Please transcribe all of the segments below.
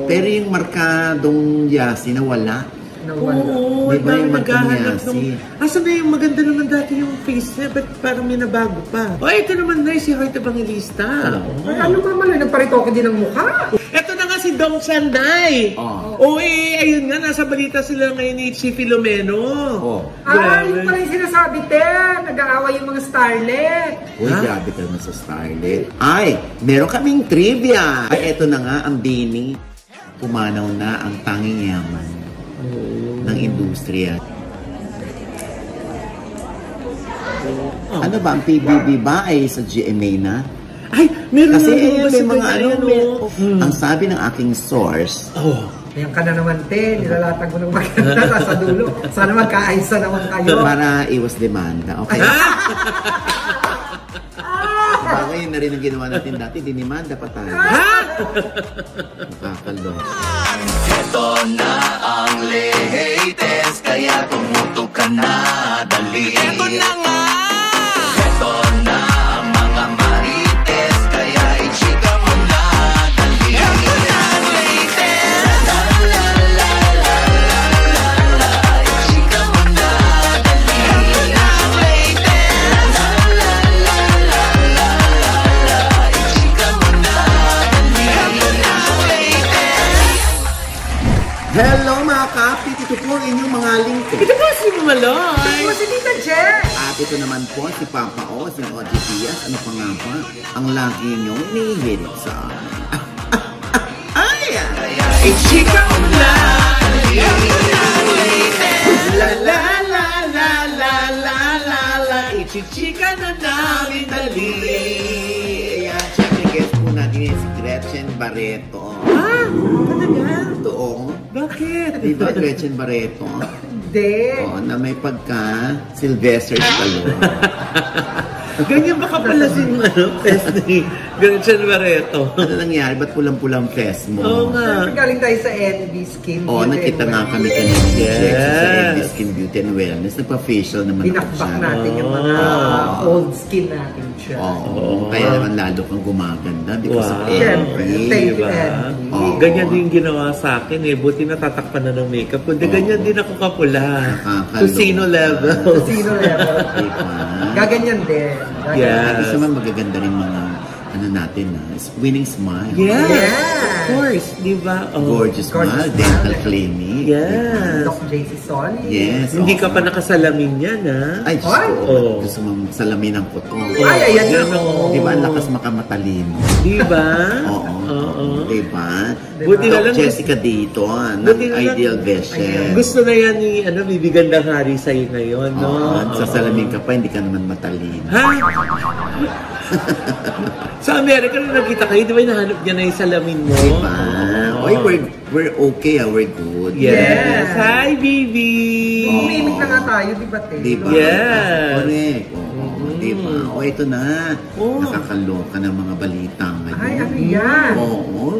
Pero yung markadong Yasi na wala. Oo, diba yung naghahanap nung... Asan na yung maganda naman dati yung face niya? Ba't parang may nabago pa? O, ito naman na si Hoyt Evangelista. Ano ba man, nagparitoke din ang mukha. Ito na nga si Dong Sanday. Ayun nga, nasa balita sila ngayon ni Chi Filomeno. Yun pala yung sinasabi, nag-aaway yung mga starlet. Uy, grabe ka naman sa starlet. Ay, meron kaming trivia. Ay, ito na nga ang Dini. Pumanaw na ang tanging yaman ng industriya. Ano ba? Ang PBB ba ay sa GMA na? Ay, meron kasi na may mga ang sabi ng aking source. Ayan ka na naman, nilalatag mo ng maganda sa dulo. Sana magkaaysa naman kayo. Para iwas demanda. Okay. Ngayon na rin ang ginawa natin dati, dinimanda pa tayo. Nakakalo. Ito na ang latest, kaya tumutok ka na, dali. Ito na nga! Ito na ang mga marites, kaya i-chika mo na, dali. Ito na ang latest! La la la la la la la, i-chika mo na, dali. Ito na ang latest! La la la la la la la, i-chika mo na, dali. Ito na ang latest! Hello mga kapit! Ito po ang inyong mga lingkod. Ito po si Maloy. Ito po si Tita Jet. At ito naman po si Papa O, si Oji Diaz. Ano pa nga ba? Ang lagi niyong inihirit sa amin. Ay! I-chika mo na. La la la la la la la la, i-chika na namin dali. Ayan, syempre guest po natin si Gretchen Barreto. Talaga? Totoo. Bakit? Diba Gretchen Barreto? Hindi. Na may pagka Sylvester Stallone. Ganyan baka pala face ni Gretchen Barreto. Ano nangyari? Ba't pulang-pulang face mo? Oo nga. Siyempre galing tayo sa NB Skin Beauty. Nakita nga kami kanina ni Jex sa NB Skin Beauty and Wellness. Nagpa-facial naman ako Binakbak siya. natin yung mga old skin natin siya. Kaya naman lalo kang gumaganda because of Siyempre. NB. Thank you, NB. Ganyan din ginawa sa akin Buti natatakpan na ng makeup. Kundi ganyan din ako kapula. Tusino level. Tusino level. Gaganyan din. Yeah. Isa man magaganda rin mga natin winning smile. Yes. Of course, di ba? Gorgeous smile, dental clinic. Yes. Doc JC Solid. Yes. Hindi ka pa nakasalamin yan, ha? Ay, gusto mong salamin ang puto. Ay, ayan na. Di ba, ang lakas makamatalino? Di ba? Oo. Di ba? Buti na lang. Jessica dito, ng Ideal Vision. Gusto na yan ni, bibigyan ng hari sa'yo ngayon, no? Sa salamin ka pa, hindi ka naman matalino. Ha? Sa Amerika na nakita kayo, di ba hinahanap niya na yung salamin mo? Diba? Oy, we're okay, we're good. Yes! Hi, baby! Umimik na nga tayo, di ba, Te? Diba? Yes! Correct. Diba? Ito na. Nakakaloka ng mga balita ngayon. Ay, ano yan?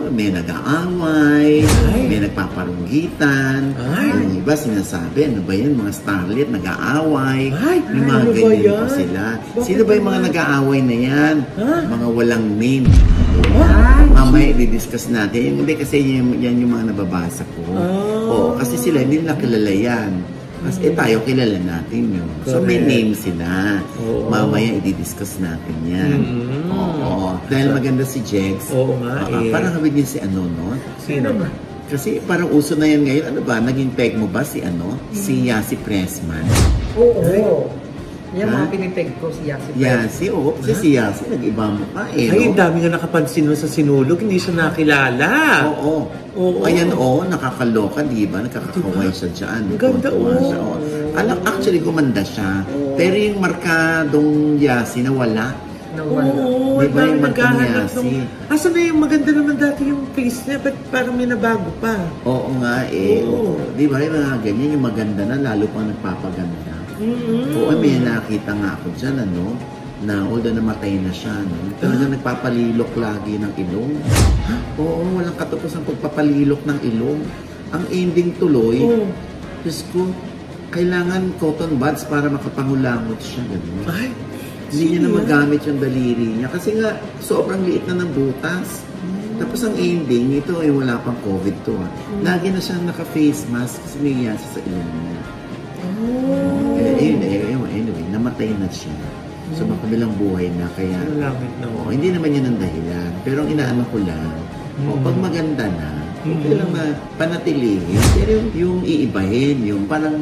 May nag-aaway, may nagpaparunggitan. Yung iba sinasabi, ano ba yan? Mga starlet nag-aaway. May mga ganyan pa sila. Sino ba yung mga nag-aaway na yan? Mga walang name. Mamaya i-discuss natin. Hindi kasi yan yung mga nababasa ko. Kasi sila hindi nila kilala yan. Kasi tayo kilala natin yun. So may name sila. Mamaya i-discuss natin yan. Dahil maganda si Jex. Parang kami din si no? Sino ba? Kasi parang uso na yan ngayon. Ano ba? Naging peg mo ba si Si Yasi Pressman? Oo. Yan mga pinipeg ko si Yasi Pressman. Yasi, kasi si Yasi nag-iba mo pa Ay, ang dami nga nakapansin mo sa sinulog. Hindi siya nakilala. Ayan, nakakaloka, di ba? Nakakakaway siya dyan. Ganda, Actually, gumanda siya. Pero yung markadong Yasi na wala. Oo, diba yung naghahanap nung... Asan na yung maganda naman dati yung face niya? Ba't parang may nabago pa? Oo nga Diba yung mga ganyan, yung maganda na lalo pang nagpapaganda. May nakita nga ako dyan, na although namatay na siya, talagang nagpapalilok lagi ng ilong. Walang katapos ang pagpapalilok ng ilong. Ang ending tuloy, Diyos ko, kailangan cotton buds para makapangulangot siya. Ay, Hindi niya na magamit yung daliri niya. Kasi nga, sobrang liit na ng butas. Tapos ang ending, ito ay wala pang COVID to. Lagi na siyang naka-face mask kasi may yasa sa ilong niya. Anyway, namatay na siya. So, makabilang buhay na. Kaya, hindi naman yun ang dahilan. Pero ang inaano ko lang, pag maganda na, okay lang na panatilihin. Pero yung iibahin, yung parang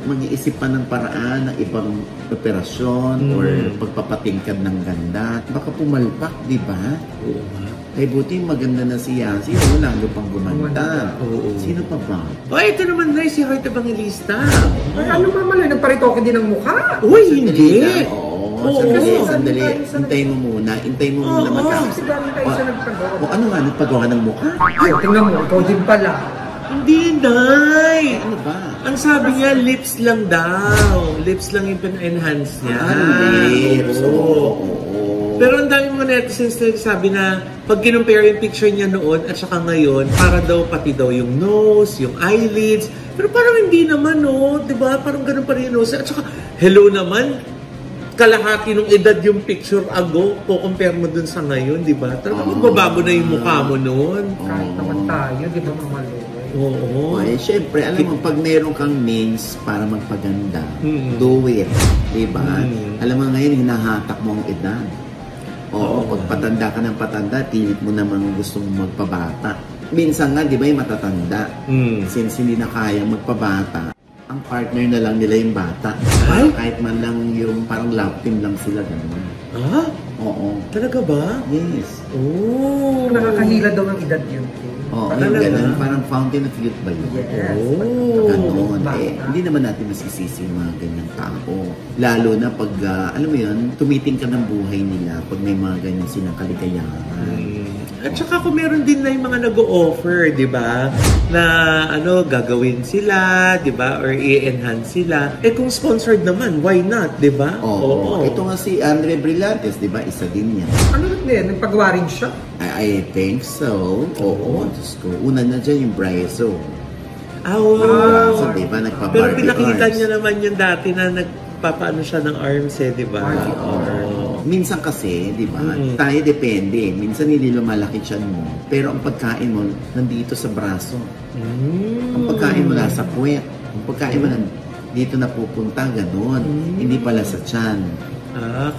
mag-iisip pa ng paraan ng ibang operasyon or pagpapatingkad ng ganda. Baka pumalpak, di ba? Oo nga. Ay, buti maganda na si Yancy. Lalo pang gumanda. Sino pa ba? Ito naman na si Heart Evangelista. Ay, ano ba malay? Nagparitoke din ang mukha. Uy, hindi. Sandali. Hintay mo muna. Hintay mo muna magkakasin. Kasi dami tayo sa nagpagawa. O ano nga, nagpagawa ng mukha? Ay, tingnan mo. Ikaw din pala. Hindi, Day. Ano ba? Ang sabi niya, lips lang daw. Lips lang yung pin-enhance niya. Lips. Oo. Pero ang dami mga netizens na sabi na pag kinumpare yung picture niya noon at saka ngayon, para daw pati daw yung nose, yung eyelids. Pero parang hindi naman, no? Diba? Parang ganun pa rin yung nose. At saka, hello naman, kalahati nung edad yung picture ago, compare mo dun sa ngayon, diba? Talagang magbabago na yung mukha mo noon. Kahit naman tayo, di ba mamalo? Oo. Ay, syempre, alam mo, pag meron kang means para magpaganda, do it. Diba? Alam mo ngayon, hinahatak mo ang edad. Oo, pag patanda ka ng patanda, pilit mo naman gusto mong magpabata. Minsan nga, di ba, yung matatanda. Since hindi na kayang magpabata, ang partner na lang nila yung bata. Ay? Kahit man lang yung parang love team lang sila, gano'n. Ah? Oo. Talaga ba? Yes. Oh. Nakakahila daw ng edad yun. Oo, yung gano'n. Parang fountain of youth ba yun? Yes. Ganon. Hindi naman natin masisisi yung mga ganyang tao. Lalo na pag, alam mo yun, tumiting ka ng buhay nila pag may mga ganyan silang kaligayahan. At saka kung meron din na yung mga nag-o-offer, di ba? Na gagawin sila, di ba? Or i-enhance sila. Kung sponsored naman, why not, di ba? Oo. Ito nga si Andre Brillantes, di ba? Isa din yan. Ano din? Nagpagawa rin siya? I think so. Oo. Diyos ko. Una na dyan yung Braizo. Wow. So, di ba? Pero Nagpa-Barbie pinakita arms. niya naman yung dati na nagpapaano siya ng arms di ba? Minsan kasi, di ba, tayo depende. Minsan hindi lumalaki tiyan mo. Pero ang pagkain mo, nandito sa braso. Ang pagkain mo nasa puwet. Ang pagkain mo dito na pupunta, gano'n. Hindi pala sa tiyan.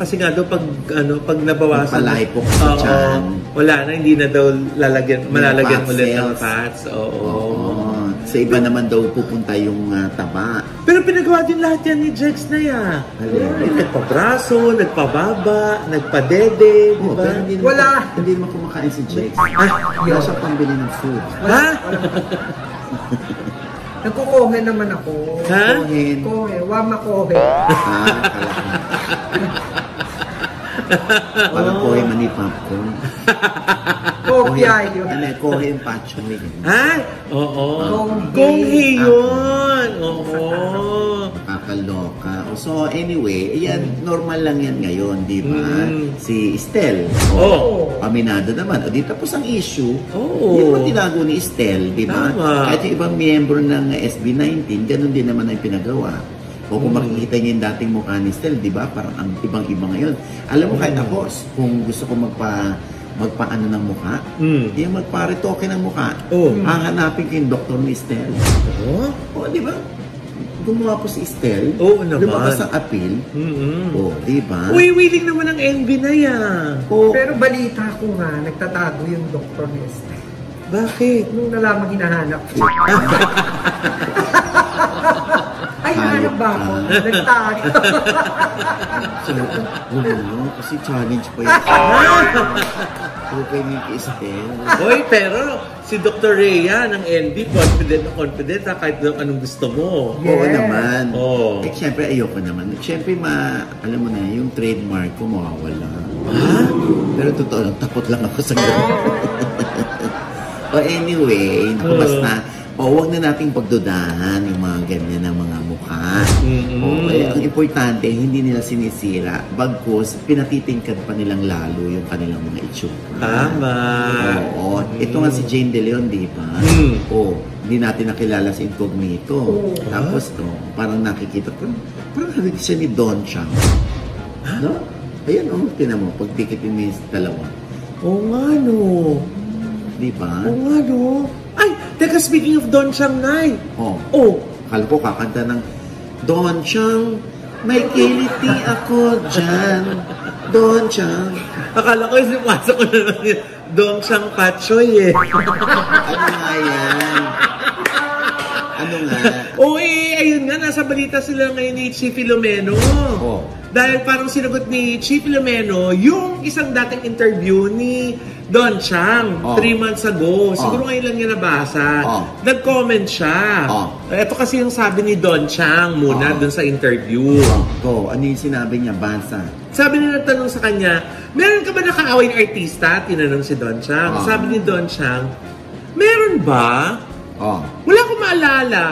Kasi nga daw pag nabawasan Palahipok sa tiyan. Wala na, hindi na daw malalagyan ulit ng cells. fats. Oo. Sa iba naman daw pupunta yung taba. Pero pinagawa din lahat yan ni Jex na yan. Nagpa-braso, nagpababa, nagpa-dede, di ba? Hindi naman kumakain si Jex. Wala siya pambili ng food. Ha? Nagkukohe naman ako. Ha? Kohe. Wama-kohe. Parang kohe mani popcorn. Kopya yun. Kohe yung pachoy. Ha? Oo. Konghe. Konghe yun. Oo. Nakakaloka. So anyway, ayan, normal lang yan ngayon, di ba? Si Estel. Aminado naman. O di tapos ang issue. Hindi naman tinago ni Estel, di ba? Kahit yung ibang miyembro ng SB19, ganun din naman ang pinagawa. O kung makikita niyo yung dating mukha ni Estel, di ba? Parang ang ibang-iba ngayon. Alam mo, kahit ako, kung gusto ko magpaano ng mukha, yung magparitoke ng mukha, hahanapin ko yung doktor ni Estel. O, di ba? Gumawa po si Estel. Oo naman. Lumabas ang appeal. O, di ba? Uy, willing naman ang NB na yan. Pero balita ko nga, nagtatago yung doktor ni Estel. Bakit? Nung nalaman hinahanap siya. Ay, hanap ba ako? Nagtago. Kasi challenge pa yun. Okay ni Estel. Uy, pero si Dr. Rhea ng NB, confident ha, kahit anong gusto mo. Oo naman. Oh. Siyempre, ayoko naman. Siyempre, alam mo na, yung trademark ko mawawala. Pero totoo lang, takot lang ako sa gano'n. Anyway, basta, huwag na nating pagdudahan yung mga ganyan ng mga mukha. Ang importante, hindi nila sinisira. Bagkus, pinatitingkad pa nilang lalo yung kanilang mga itsura. Tama. Oo. Ito nga si Jane De Leon, di ba? Hindi natin nakilala si Incognito. Tapos, parang nakikita, parang halit siya ni Don Chang. No? Ayan, tinan mo, pagtikitin mo yung dalawa. Oo nga, no. Di ba? Oo nga, no. Ay, teka, speaking of Don Chang, Nay. Oh. Akala ko kakanta ng Don Chang, may kiliti ako dyan. Don Chang. Akala ko yung pasok ko na lang yun. Don Chang Patchoy, eh. Ano nga yan? Ano nga? Ayun nga, nasa balita sila ngayon ni Chief Filomeno. Dahil parang sinagot ni Chief Filomeno yung isang dating interview ni Don Chang 3 months ago. Siguro ngayon lang niya nabasa. Nag-comment siya. Ito kasi yung sabi ni Don Chang muna dun sa interview. Ano yung sinabi niya? Basa. Sabi niya, nagtanong sa kanya, meron ka ba nakaaway ng artista? Tinanong si Don Chang. Sabi ni Don Chang, meron ba? Wala akong maalala.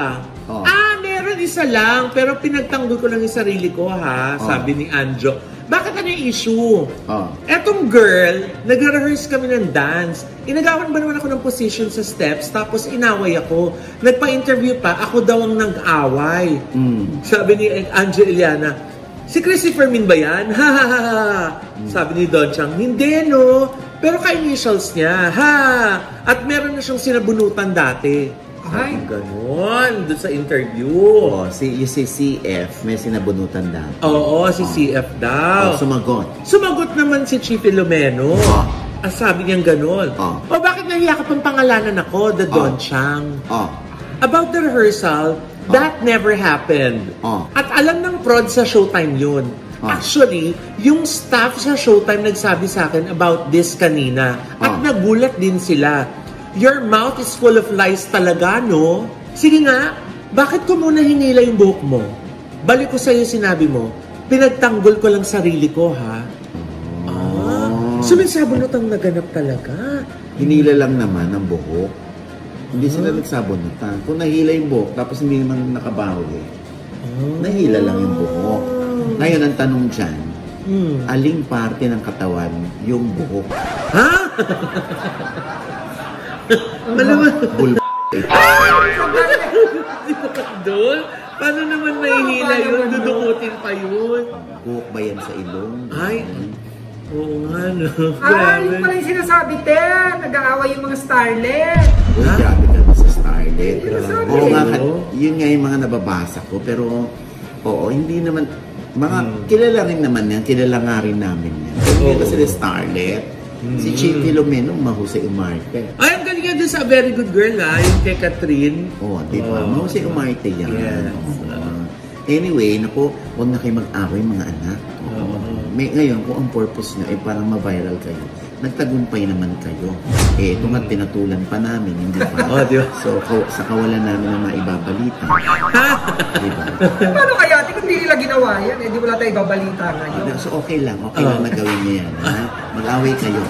Meron isa lang, pero pinagtanggol ko lang yung sarili ko, ha? Sabi ni Anjo. Bakit ano yung issue? Etong girl, nag-rehearse kami ng dance. Inagawan ba naman ako ng position sa steps, tapos inaway ako. Nagpa-interview pa, ako daw ang nag-away. Sabi ni Anjo Eliana, si Christopher Min ba yan? Ha ha ha ha. Sabi ni Don Chang, hindi no. Pero ka-initials niya, ha. At meron na siyang sinabunutan dati. Ay, ganon. Doon sa interview. Si CF, may sinabunutan daw. Oo, si CF daw. Sumagot. Sumagot naman si Chief Filomeno. Sabi niyang ganon. Bakit nahiya ka pang pangalanan ako, the Don Chang? About the rehearsal, that never happened. At alam ng prod sa Showtime yun. Actually, yung staff sa Showtime nagsabi sa akin about this kanina. At nagulat din sila. Your mouth is full of lies talaga, no? Sige nga, bakit ko muna hinila yung buhok mo? Balik ko sa'yo sinabi mo, pinagtanggol ko lang sarili ko, ha? Sumisabunot ang naganap talaga. Hinila lang naman ang buhok. Hindi sila nagsabunutan. Kung nahila yung buhok, tapos hindi naman nakabawi, nahila lang yung buhok. Ngayon, ang tanong dyan, aling parte ng katawan yung buhok? Ha? Malaman. Dol? Paano naman mahihila yun? Dudukutin pa yun. Buhok ba yan sa ilong? Ay, oo nga, no. Yun pala yung sinasabi, Ten. Nag-aaway yung mga starlet. Grabe ka na sa starlet. Oo nga, yun nga yung mga nababasa ko. Pero, hindi naman, kilala rin naman yan. Kilala nga rin namin yan. Hindi sila starlet. Si Chief Filomeno, mahusay umarte. Ay, ang galing nga dun sa Very Good Girl, yung kay Catherine. Di ba? Mahusay umarte yan. Yes. Anyway, naku, huwag na kayo mag-away mga anak. Ngayon, kung ang purpose nyo ay parang ma-viral kayo, nagtagumpay naman kayo. Ito nga, tinatulan pa namin, hindi pa. Diba? So, sa kawalan namin ng maibabalita. Diba? Paano kaya? Kung hindi nila ginawa yan, di wala tayo ibabalita ngayon. So, okay lang na gawin niya yan. Mag-away kayo.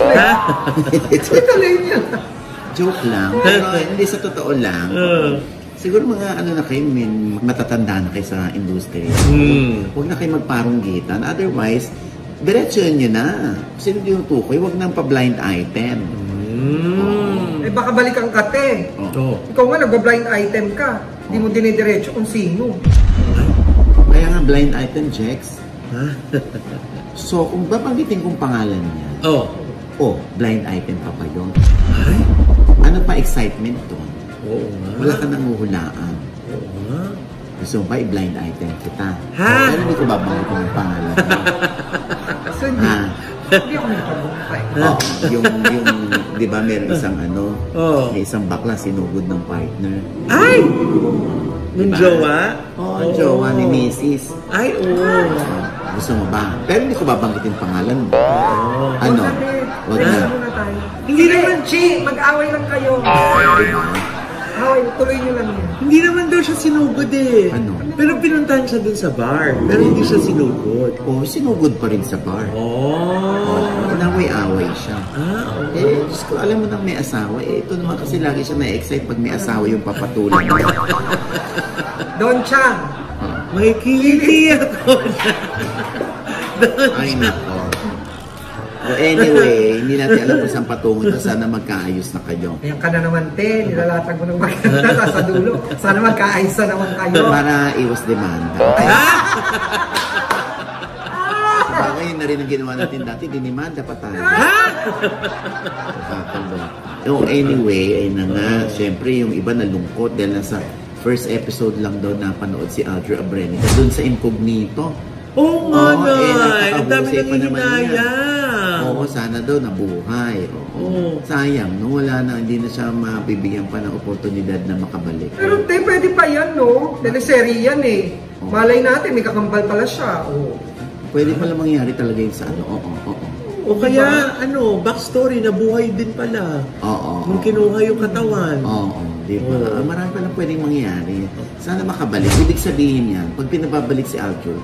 Ituloy niya. Joke lang. Pero hindi sa totoo lang. Siguro mga na kayo, matatanda na kayo sa industry. Huwag na kayo magparunggitan. Otherwise, diretsuhin nyo na. Kasi hindi yung tukoy, huwag nang pa-blind item. Baka balikan ka, te. Ikaw nga, nag-blind item ka. Hindi mo dinidiretso kung sino. Kaya nga, blind item, Jex. So, kung babanggitin kong pangalan niya, blind item pa pa yun. Ano pa excitement doon? Wala ka nang uhulaan. Gusto mo ba i-blind item kita? Pero hindi ko babanggitin yung pangalan niya. So, hindi ako nagpabumpay. Yung, di ba, meron isang may isang bakla sinugod ng partner. Ay! Yung jowa? Ang jowa ni Mrs. Ay, gusto mo ba? Pero hindi ko babanggitin pangalan mo. Ano? Wag na. Hindi naman, Chi, mag-away lang kayo. Away, tuloy nyo lang yun. Hindi naman daw siya sinugod eh. Ano? Pero pinuntahan siya dun sa bar. Pero hindi siya sinugod. Sinugod pa rin sa bar. Inaway-away siya. Okay. Diyos ko, alam mo nang may asawa. Ito naman kasi lagi siya na-excite pag may asawa yung papatulan. Don Chang. May kiliti ako. Ay, nako. Anyway, hindi natin alam kung saan patungo na. Sana magkaayos na kayo. Ayan ka na naman, te. Nilalatag mo ng maganda sa dulo. Sana magkaayos na naman kayo. Para iwas demanda. Bagay na rin ang ginawa natin dati, dinimanda pa tayo. No, anyway, ay na nga, syempre yung iba nalungkot dahil nasa first episode lang daw napanood si Audrey Abrenica doon sa Incognito. Oo nga, Nay. Ang dami nang hinaya. Oo, sana daw nabuhay. Oo. Sayang, no? Wala na, hindi na siya mabibigyan pa ng oportunidad na makabalik. Pero te, pwede pa yan, no? Teleserye yan eh. Malay natin, may kakambal pala siya. Oo. Pwede pala mangyari talaga yung sa ano. Oo. O kaya, backstory, nabuhay din pala. Oo. Nung kinuha yung katawan. Oo, di ba? Marami palang pwedeng mangyari. Sana makabalik. Ibig sabihin yan, pag pinababalik si Aljur,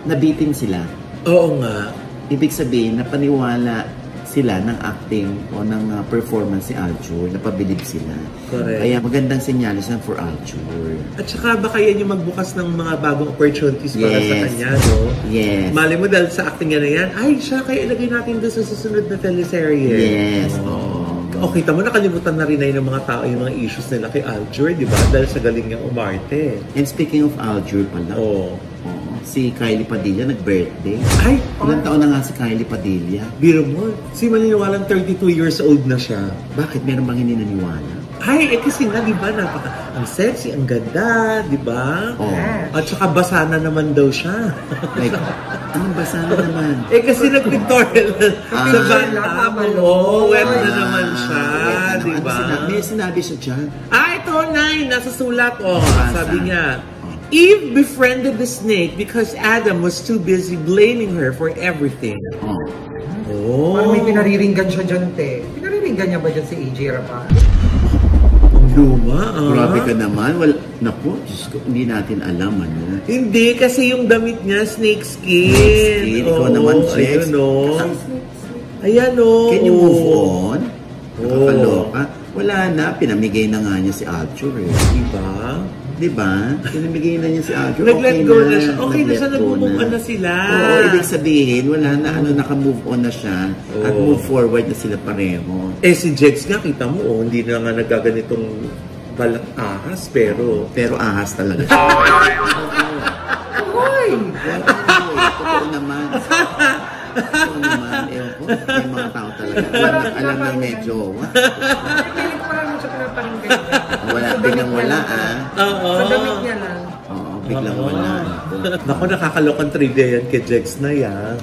nabitin sila. Oo nga. Ibig sabihin, napaniwala sila ng acting o ng performance si Aljur, napabilib sila. Correct. Kaya magandang senyalis yan for Aljur. At saka baka yan yung magbukas ng mga bagong opportunities para sa kanya, no? Yes. Mali mo dahil sa acting niya na yan, ay siya, kaya ilagay natin doon sa susunod na teleserye. Yes. O kita mo, nakalimutan na rin na yung mga tao, yung mga issues nila kay Aljur, di ba? Dahil sa galing niya umarte. And speaking of Aljur pala, si Kylie Padilla nag-birthday. Ay! Ilang taon na nga si Kylie Padilla? Biro mo, si maniniwalang 32 years old na siya. Bakit? Meron bang hindi naniwala? Ay, kasi nga, di ba, ang sexy, ang ganda, di ba? At saka basa na naman daw siya. Like, anong basa na naman? Kasi nag-pictorial sa banda. Wet na naman siya, di ba? May sinabi siya dyan. Ito, Nay, nasa sulat, sabi niya, Eve befriended the snake because Adam was too busy blaming her for everything. Parang may pinariringgan siya dyan, te. Pinariringgan niya ba dyan si AJ Rapan? Luma, Grabe ka naman. Naku, Diyos ko, hindi natin alam, ano? Hindi, kasi yung damit niya, snake skin. Ikaw naman, Jex. Ayan, Can you move on? Nakakaloka. Wala na, pinamigay na nga niya si Aljur, eh. Diba? Pinamigay na niya si Aljur. Nag-let go na siya. Okay na siya, nag-move on na sila. Oo, ibig sabihin, wala na, naka-move on na siya. At move forward na sila pareho. Si Jex nga, kita mo, hindi na nga nagaganitong balat ahas, pero ahas talaga. Hoy! Totoo naman. Totoo naman. Ewan ko, may mga tao talaga. Alam na medyo. Pilit pa lang siya pinaparinggan. Biglang wala, Sa damit niya lang. Oo, biglang wala. Naku, nakakalokang trivia yan kay Jex na yan.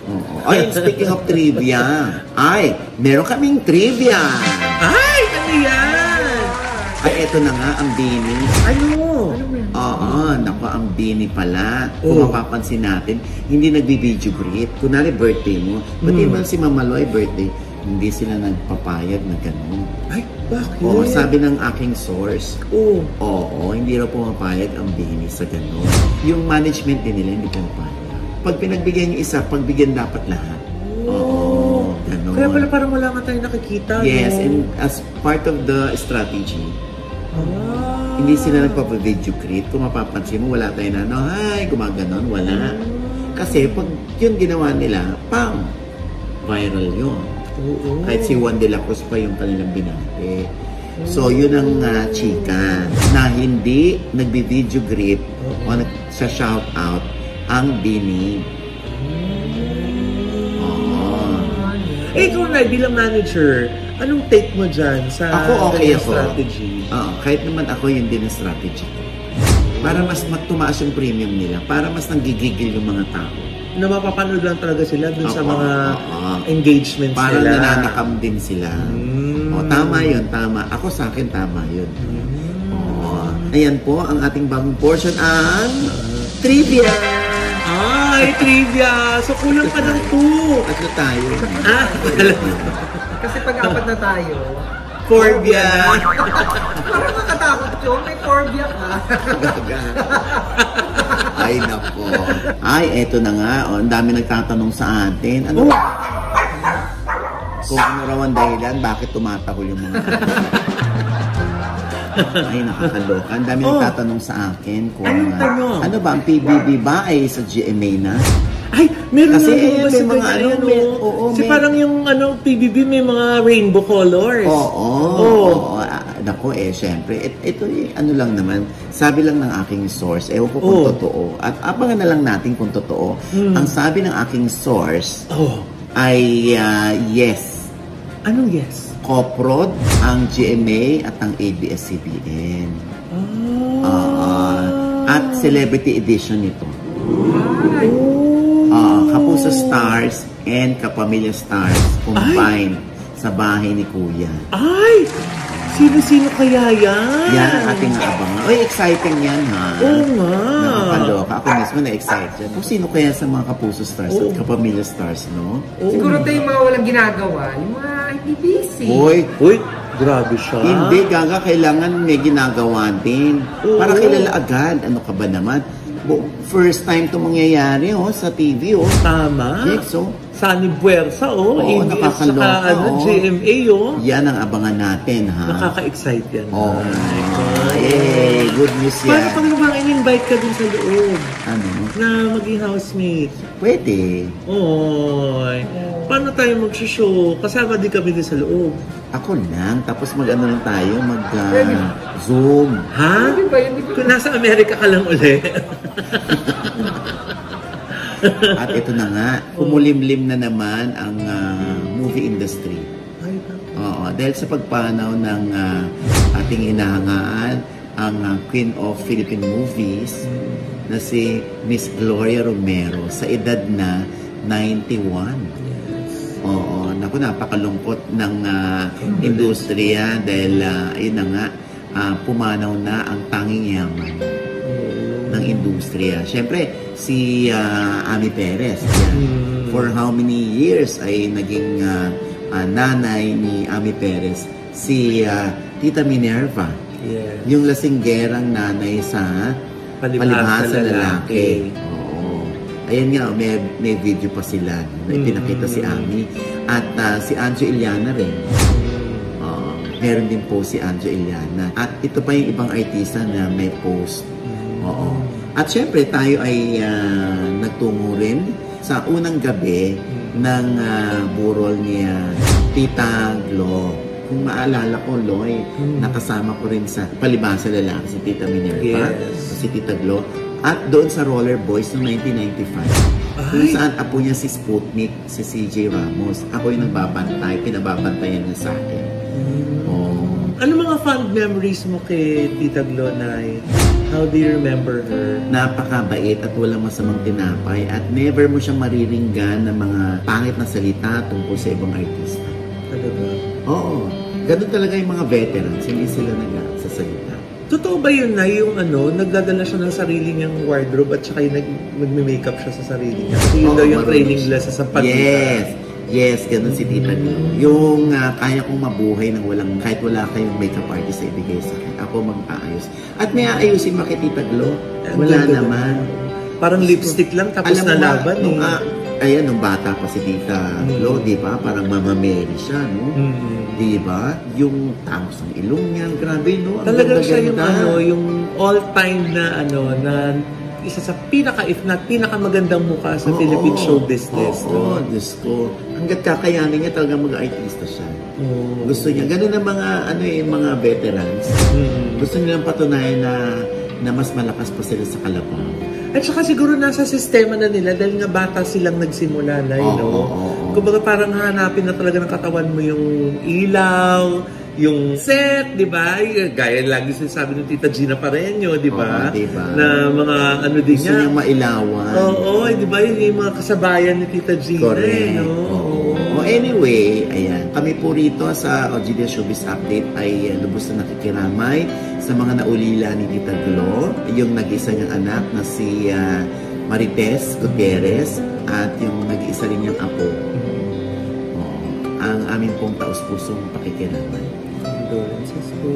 Ay, speaking of trivia, meron kaming trivia. Ay, ano yan? Ay, eto na nga, ang Bini. Ano? Naku, ang Bini pala. Kung mapapansin natin, hindi nagbi-video greet. Kunwari, birthday mo. Pati ba si Mama Loy birthday, hindi sila nagpapayag na gano'n. Ay, bakit? Oo, sabi ng aking source. Oo, hindi raw pumapayag ang Bini sa gano'n. Yung management din nila, hindi pumapayag. Pag pinagbigyan yung isa, pagbigyan dapat lahat. Oo, gano'n. Kaya pala parang wala nga tayo nakikita. Yes, and as part of the strategy, hindi sila nagpapa-video create. Kung mapapansin mo, wala tayo na, gumaganon, wala. Kasi pag yun ginawa nila, viral yun. Kahit si Juan de la Cruz pa yung kanilang binati. So, yun ang chika na hindi nagbi-video greet o nagsa-shout out ang Bini. Ikaw na, bilang manager, anong take mo dyan sa strategy? Kahit naman ako yun din ang strategy. Para mas tumaas yung premium nila. Para mas nanggigigil yung mga tao. Na mapapanood lang talaga sila dun sa mga engagements nila. Para nananakam din sila. Tama yun, tama. Ako sa akin, tama yun. Ayan po, ang ating bagong portion ang trivia. Ay, trivia! So, kulang pa ng 2. Tatlo tayo. Kasi pag-apat na tayo, Forbia! parang makatakot yun. May Forbia ka. Ay, nako. Ay, eto na nga. Ang dami nagtatanong sa atin. Ano? Kung ano raw ang dahilan, bakit tumatahol yung mga ay, nakakaloka. Ang dami nagtatanong sa akin kung ano ba, ang PBB ba ay sa GMA na? Ay, meron kasi nga may mga kasi parang yung PBB may mga rainbow colors. nako syempre, ito ano lang naman, sabi lang ng aking source, ewan ko kung totoo. At abangan na lang natin kung totoo. Ang sabi ng aking source ay yes. Anong yes? Coprod, ang GMA at ang ABS-CBN. At celebrity edition nito. Kapuso Stars and Kapamilya Stars combined sa bahay ni Kuya. Ay! Sino-sino kaya yan? Yan ang ating abangan. Oy, exciting yan ha. Oo nga. Nakakaloka. Ako mismo na-excite yan. Kung sino kaya sa mga Kapuso Stars at Kapamilya Stars, no? Siguro tayo yung mga walang ginagawa, yung mga IPBC. Uy, grabe siya. hindi, Gaga, kailangan may ginagawa din. Para kilala agad. Ano ka ba naman? First time ito mangyayari sa TV. Tama. Yes, Sunny Buwersa, ABS, nakakaloka, GMA, Yan ang abangan natin, ha? Nakaka-excite yan. Yay! Good news yan. Paano pag naman in-invite ka dun sa loob? Ano? Na maging housemate? Pwede. Paano tayo mag-show? Kasama din kami din sa loob. Ako lang. Tapos mag-ano lang tayo, mag-Zoom. Ha? Kung nasa Amerika ka lang ulit. At ito na nga, kumulimlim na naman ang movie industry. Dahil sa pagpanaw ng ating hinahangaan, ang Queen of Philippine Movies, na si Miss Gloria Romero, sa edad na 91. Naku, napakalungkot ng industriya dahil ayun na nga, pumanaw na ang tanging yaman ng industriya. Siyempre, si Ami Perez. For how many years ay naging nanay ni Ami Perez? Si Tita Minerva. Yes. Yung lasinggerang nanay sa Palibhasa Lalaki. Ayan nga, may video pa sila na ipinakita si Ami. At si Anjo Iliana rin. Meron din po si Anjo Iliana. At ito pa yung ibang artista na may post. At syempre, tayo ay nagtungo rin sa unang gabi ng burol ni Tita Glo. Kung maalala ko, Loy, nakasama ko rin sa Palibhasa Lalaki si Tita Minerva, si Tita Glo, at doon sa Roller Boys noong 1995. Kung saan apo niya si Sputnik, si CJ Ramos. Ako yung nagbabantay, pinababantayan niya sa akin. Ano mga fond memories mo kay Tita Glo, Nay? How do you remember her? Napakabait at walang masamang tinapay at never mo siyang mariringgan ng mga pangit na salita tungkol sa ibang artista. Talaga? Oo. Ganun talaga yung mga veterans. Hindi sila nagsasalita. Totoo ba yun na yung nagdadala siya ng sarili niyang wardrobe at saka yung magme-makeup siya sa sarili niya? Kasi yun daw yung training nila sa Sampagita. Yes, ganun si Tita Glo. Yung kaya kong mabuhay nang kahit wala kayong makeup artist na ibigay sa akin. Ako mag-aayos. At may aayusin mo kay Tita Glo? Wala naman. Parang lipstick lang tapos nalaban. Ayan, nung bata pa si Tita Glo, di ba? Parang Mama Mary siya, no? Di ba? Yung tangos ng ilong niya, grabe, no? Talagang siya yung yung all-time na na isa sa if not pinakamagandang mukha sa Philippine show business. Diyos ko. Hanggat kakayanin niya talaga mag-artista siya. Gusto niya. Ganun ang mga, mga veterans. Gusto nilang patunayan na mas malakas pa sila sa kalabaw. At saka siguro nasa sistema na nila dahil nga bata silang nagsimula na, Kumbaga parang hanapin na talaga ng katawan mo yung ilaw, yung set, di ba? Gaya lagi sinasabi ng Tita Gina Pareño, di ba? Diba? Na mga din gusto niya mailawan. Di ba? Yung mga kasabayan ni Tita Gina. Correct. Anyway, ayan. Kami po rito sa OGD Showbiz Update ay lubos na nakikiramay sa mga naulila ni Tita Glo, yung nag-isa niyang anak na si Marites Gutierrez at yung nag-isa rin niyang apo. Ang aming pong taus-pusong pakikiramay. Condolences po.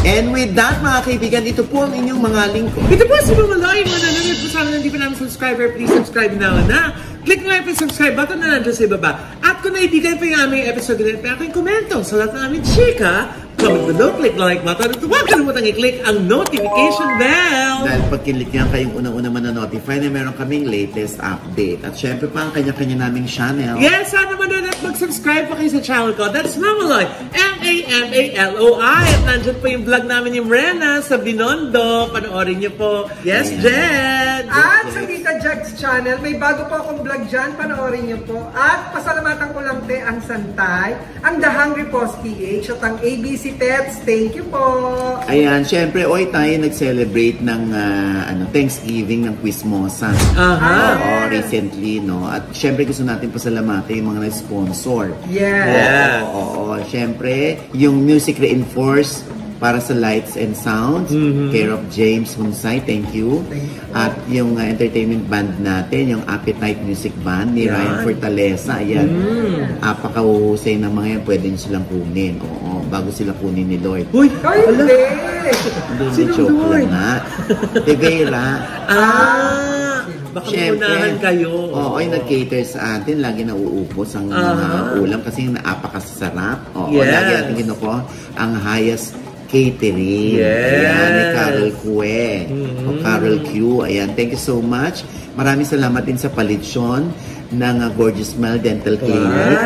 And with that, mga kaibigan, ito po ang inyong mga lingkod. Ito po si Mama Loy. Mananunod po sa amin, hindi pa namin subscriber. Please subscribe now na. Click na yung subscribe button na nandiyan sa ibaba. At kung naibigay pa yung aming episode, ganun pa aking komento sa lahat ng aming chika, comment below, click the like button, at huwag kalimutang i-click ang notification bell. Dahil pag kinlik niya kayong unang-una mananotify na meron kaming latest update. At syempre pa ang kanya-kanya naming channel. Yes, sana manood at mag-subscribe pa kayo sa channel ko. That's Mamaloy, M-A-M-A-L-O-I. At nandyan po yung vlog namin yung Rena sa Binondo. Panoorin niyo po. Yes, Jen! At sa Tita Jeg's channel, may bago po akong vlog dyan. Panoorin niyo po. At pasalamatan ko lang ang Santay, ang The Hungry Paws PH, at ang ABC Pets. Thank you po! Ayan, syempre, tayo nag-celebrate ng Thanksgiving ng Quizmosa. Oo, recently, no? At syempre gusto natin pasalamatan yung mga nag-sponsor. Yeah. Oo, syempre, yung Music Reinforce para sa lights and sounds, care of James Hunsay, thank you. At yung entertainment band natin, yung Appetite Music Band ni Ryan Fortaleza, ayan. Apakahusay ng mga yan, pwede nyo silang kunin. Oo, bago sila kunin ni Lloyd. Uy! Hindi, joke lang nga. De Vera. Baka magunahan kayo. Oo, ay nag-cater sa atin. Lagi nauupos ang ulam kasi napakasarap. Oo, lagi natin kinuko ang highest catering. Ayan, ni Carol Cue. O Carol Q. Ayan, thank you so much. Maraming salamat din sa palitson ng Gorgeous Smile Dental Clinic.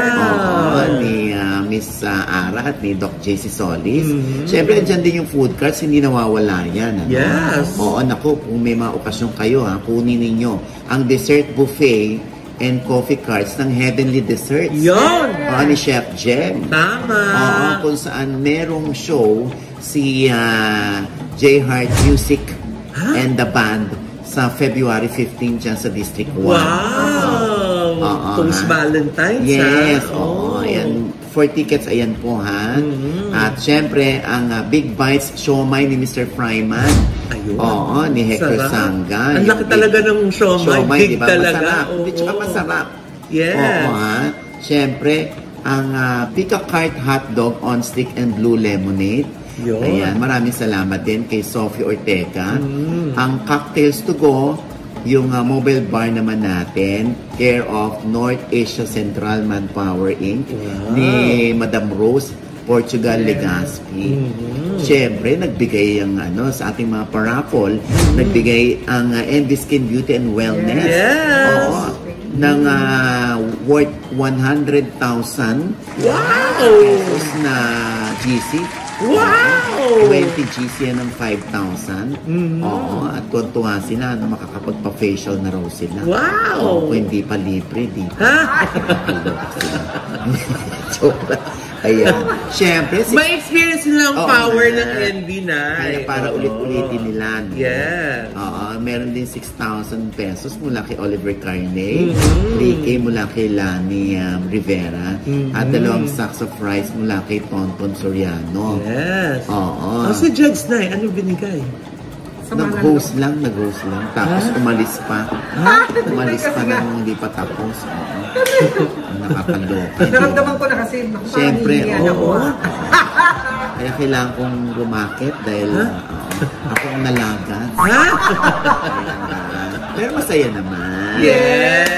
Ni Miss Ara at ni Doc JC Solis. Siyempre, andyan din yung food cards, hindi nawawala yan. Ano? Yes. Oo, naku, kung may mga okasyon kayo, kunin ninyo ang dessert buffet and coffee cards ng Heavenly Desserts. Yun! Ni Chef Jem. Tama! Oo, kung saan merong show si J Heart Music and the Band sa February 15 dyan sa District 1. Wow! Post Valentine's, yes, oo. Ayan. For tickets, ayan po, ha? At syempre, ang Big Bites Siomai ni Mr. Fryman. Ayun. Oo, ni Hector Sangga. Ang laki talaga ng siomai. Big diba? talaga. Masarap. Tsaka masarap. Yes. Oo, ha? Syempre, ang Pica Cart Hotdog on Stick and Blue Lemonade. Yun. Ayan, maraming salamat din kay Sophie Orteca. Ang Cocktails to Go, yung mobile bar naman natin, care of North Asia Central Manpower Inc. Ni Madam Rose Portugal Legazpi. Siyempre, nagbigay ang sa ating mga paraffol, nagbigay ang Envy Skin Beauty and Wellness. Yes! Oo, ng worth 100,000 pesos na GC. Wow! 20 GC yan ng 5,000. Oo, at tuwa sila na makakapagpa-facial na raw sila. Wow! Oo, kung hindi pa libre, di pa. Joke lang. Ayan. Siyempre, may experience nila ang power ng Envy na. Kaya para ulit-ulitin nila. No? Yes. Oo, meron din 6,000 pesos mula kay Oliver Carney, 3K mula kay Lani Rivera, at 2 sacks of rice mula kay Tonton Soriano. Yes. Oo. Si Judge Nay, ano binigay? Nag-host lang. Tapos umalis pa. Umalis pa nang hindi pa tapos. Nakakaloka. Naramdaman ko na kasi. Siyempre, kaya kailangan kong rumakit dahil ako ang nalagat. Pero masaya naman. Yes!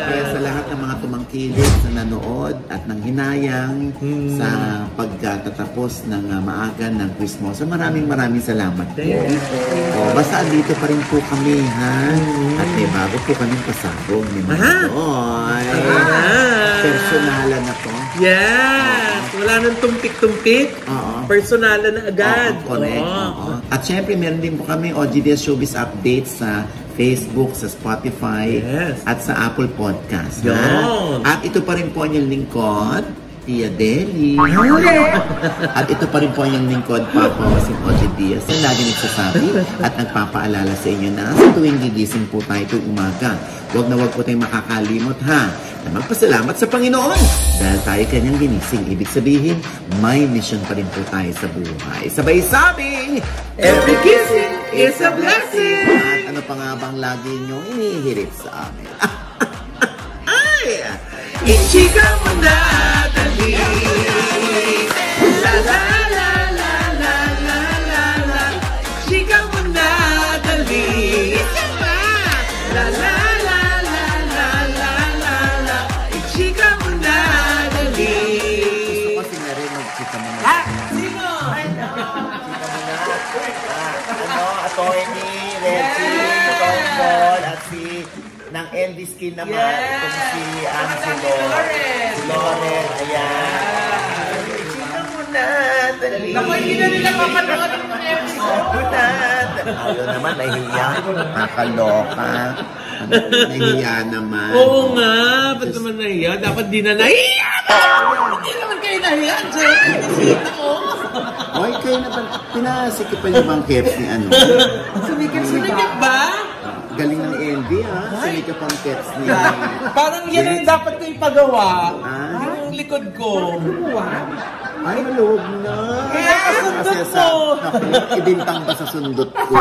Kaya sa lahat ng mga tumangkilik na nanood at nang hinayang sa pagtatapos ng maaga ng Christmas. Maraming salamat po. Basta andito pa rin po kami, ha? At may bago po kaming pasabog ni Manoy. Personalan na to. Yes! Wala nang tumpik-tumpik. Personalan na agad. Correct. At syempre, meron din po kami OGDS Showbiz Updates sa Facebook, sa Spotify, at sa Apple Podcast. At ito pa rin po ang lingkod, Tia Deli. At ito pa rin po ang lingkod, Papa Wasim OGDS, na lagi nagsasabi at nagpapaalala sa inyo na sa tuwing gigising po tayo tuwing umaga. Huwag po tayong makakalimot, ha? Na magpasalamat sa Panginoon dahil tayo kanyang ginising. Ibig sabihin, may mission pa rin po tayo sa buhay. Sabay sabing, every kissing is a blessing! At ano pa nga bang lagi niyong inihirit sa amin? Ay! Ichika mo na, dali! La la la la la la la la! Ichika mo na, dali! La la la la la la la la! Ichika mo na, dali! Gusto ko sinarinig kita mo na. Sino? ng LD Skin naman. Yes! Itong si Si Angelo. Loren. Si Loren, ayan. Sino mo na, dali. Naku, hindi na nila papanood yung episode. Ayaw naman, nahihiya. Nakaloka. Nahihiya naman. Oo nga, ba't naman nahiya? Dapat di na nahiya! Hindi naman kayo nahiya. Bisita ko. Oy, kayo na ba? Pinasikipan niyo bang KFC ni ano? Sumikat ba? Galing ng LB, ha? Sinikip ang KFC ni... Parang yan ang dapat ko ipagawa. Ah? Yung likod ko. Ay, maluwag mo na. Sundot Kasi mo. ibintang ba sa sundot ko?